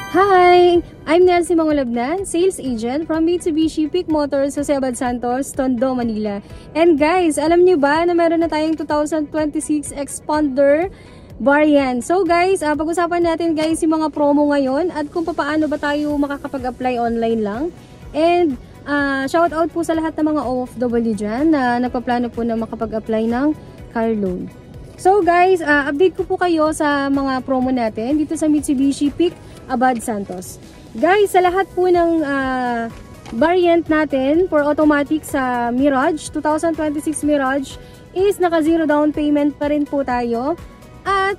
Hi! I'm Nelsie Mangulabnan, Sales Agent from Mitsubishi Peak Motors, Jose Abad Santos, Tondo, Manila. And guys, alam nyo ba na meron na tayong 2026 Expander variant? So guys, pag-usapan natin guys yung mga promo ngayon at kung paano ba tayo makakapag-apply online lang. And shout out po sa lahat ng mga OFW dyan na nagpaplano po na makapag-apply ng car loan. So guys, update ko po kayo sa mga promo natin dito sa Mitsubishi Peak Abad Santos. Guys, sa lahat po ng variant natin for automatic sa Mirage, 2026 Mirage is naka zero down payment pa rin po tayo. At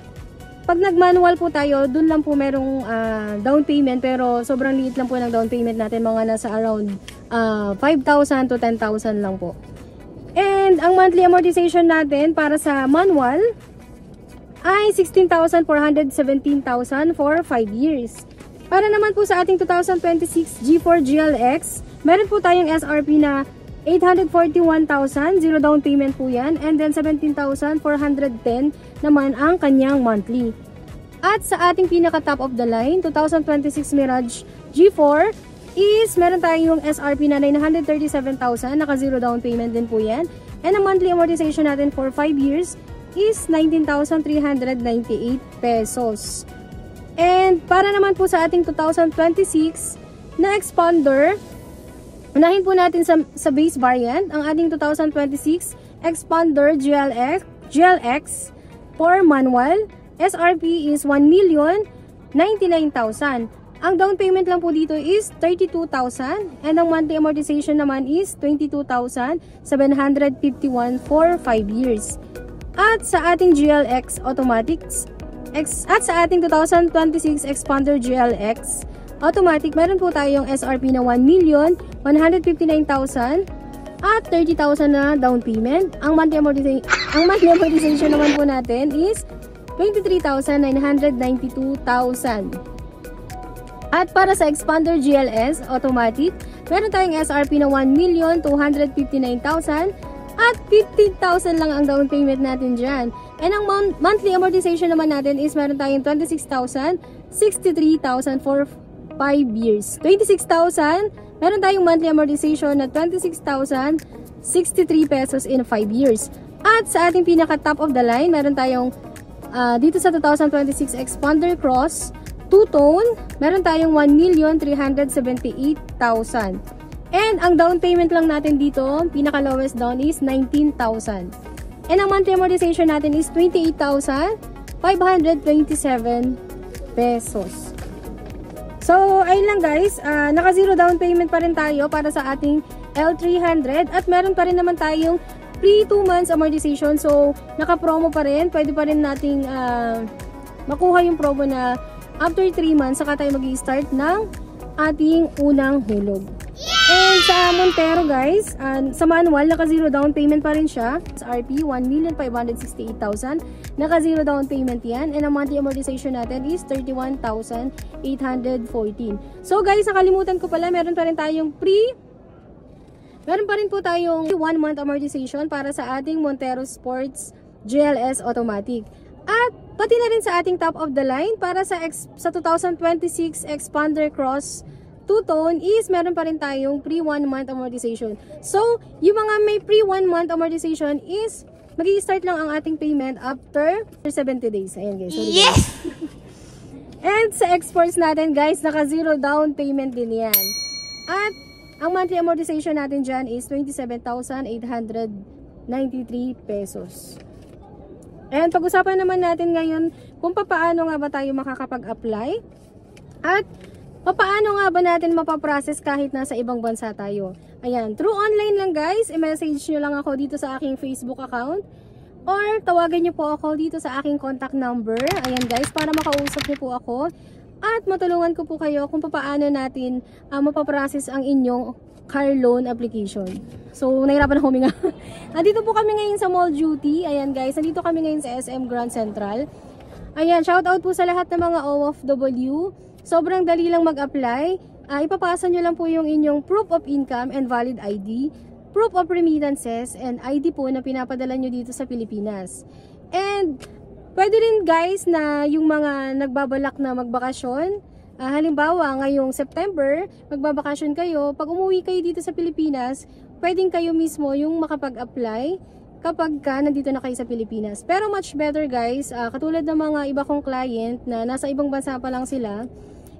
pag nag-manual po tayo, dun lang po merong down payment, pero sobrang liit lang po ng down payment natin, mga nasa around 5,000 to 10,000 lang po. And ang monthly amortization natin para sa manual ay 16,417,000 for 5 years. Para naman po sa ating 2026 G4 GLX, meron po tayong SRP na 841,000, zero down payment po yan, and then 17,410 naman ang kanyang monthly. At sa ating pinaka top of the line, 2026 Mirage G4 is meron tayong SRP na 937,000, naka zero down payment din po yan, and ang monthly amortization natin for 5 years is 19,398 pesos. And para naman po sa ating 2026 na Expander, unahin po natin sa base variant, ang ating 2026 Expander GLX for manual, SRP is 1,099,000. Ang down payment lang po dito is 32,000 and ang monthly amortization naman is 22,751 for 5 years. At sa ating GLX Automatics, at sa ating 2026 Expander GLX Automatic, meron po tayong SRP na 1,159,000 at 30,000 na down payment. Ang monthly amortization naman po natin is 23,992,000. At para sa Expander GLS Automatic, meron tayong SRP na 1,259,000 at 15,000 lang ang down payment natin dyan. And ang monthly amortization naman natin is meron tayong 26,000, 63,000 for 5 years. 26,000, meron tayong monthly amortization na 26,063 pesos in 5 years. At sa ating pinaka top of the line, meron tayong dito sa 2026 Expander Cross two-tone, meron tayong 1,378,000. And ang down payment lang natin dito, pinaka lowest down is 19,000. And ang monthly amortization natin is 28,527 pesos. So, ayun lang guys, naka zero down payment pa rin tayo para sa ating L300 at meron pa rin naman tayong pre 2 months amortization. So, naka-promo pa rin, pwede pa rin nating makuha yung promo na after 3 months, saka tayo mag-i-start ng ating unang hulog. And sa Montero guys, sa manual, naka zero down payment pa rin siya. Sa RP, 1,568,000. Naka zero down payment yan. And ang monthly amortization natin is 31,814. So guys, nakalimutan ko pala, meron pa rin po tayong 1 month amortization para sa ating Montero Sports GLS Automatic. At pati na rin sa ating top of the line para sa 2026 Expander Cross two-tone is meron pa rin tayong pre 1 month amortization. So, yung mga may pre 1 month amortization is magi-start lang ang ating payment after 70 days. Ayan guys. Sorry, yes! Guys. And sa exports natin guys, naka zero down payment din yan. At ang monthly amortization natin dyan is 27,893 pesos. And pag-usapan naman natin ngayon kung paano nga ba tayo makakapag-apply at paano nga ba natin mapaprocess kahit nasa ibang bansa tayo. Ayan, through online lang guys, i-message nyo lang ako dito sa aking Facebook account or tawagan nyo po ako dito sa aking contact number. Ayan guys, para makausap nyo po ako at matulungan ko po kayo kung paano natin mapaprocess ang inyong car loan application. So, nahirapan na huminga. Nandito po kami ngayon sa Mall Duty. Ayan guys, nandito kami ngayon sa SM Grand Central. Ayan, shout out po sa lahat ng mga OFW. Sobrang dali lang mag-apply. Ipapasa nyo lang po yung inyong proof of income and valid ID, proof of remittances, and ID po na pinapadala nyo dito sa Pilipinas. And pwede rin guys na yung mga nagbabalak na magbakasyon, Halimbawa, ngayong September, magbabakasyon kayo, pag umuwi kayo dito sa Pilipinas, pwedeng kayo mismo yung makapag-apply kapag nandito na kayo sa Pilipinas. Pero much better guys, katulad ng mga iba kong client na nasa ibang bansa pa lang sila,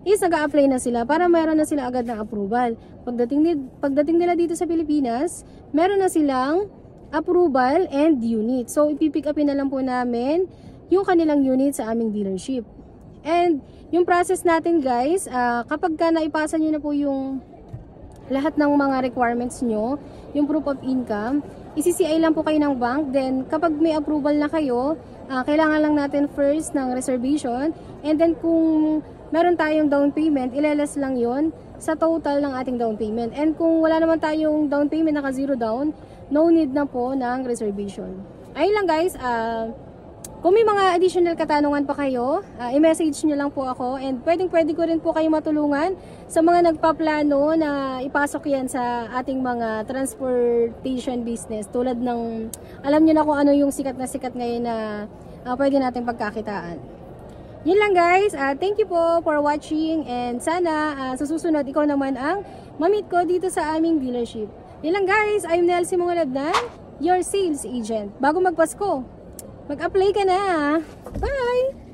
is nag-a-apply na sila para meron na sila agad ng approval. Pagdating nila dito sa Pilipinas, meron na silang approval and unit. So, ipipick upin na lang po namin yung kanilang unit sa aming dealership. And yung process natin guys, kapag naipasa nyo na po yung lahat ng mga requirements nyo, yung proof of income, isi-CI lang po kayo ng bank. Then kapag may approval na kayo, kailangan lang natin first ng reservation. And then kung meron tayong down payment, ileles lang yon sa total ng ating down payment. And kung wala naman tayong down payment, naka zero down, no need na po ng reservation. Ayun lang guys, kung may mga additional katanungan pa kayo, i-message nyo lang po ako, and pwede ko rin po kayo matulungan sa mga nagpaplano na ipasok yan sa ating mga transportation business. Tulad ng, alam nyo na kung ano yung sikat ngayon na pwede natin pagkakitaan. Yun lang guys, thank you po for watching, and sana sa susunod ikaw naman ang mamit ko dito sa aming dealership. Yun lang guys, I'm Nelsie Mangolabnan, your sales agent. Bago magpasko, mag-apply ka na. Bye!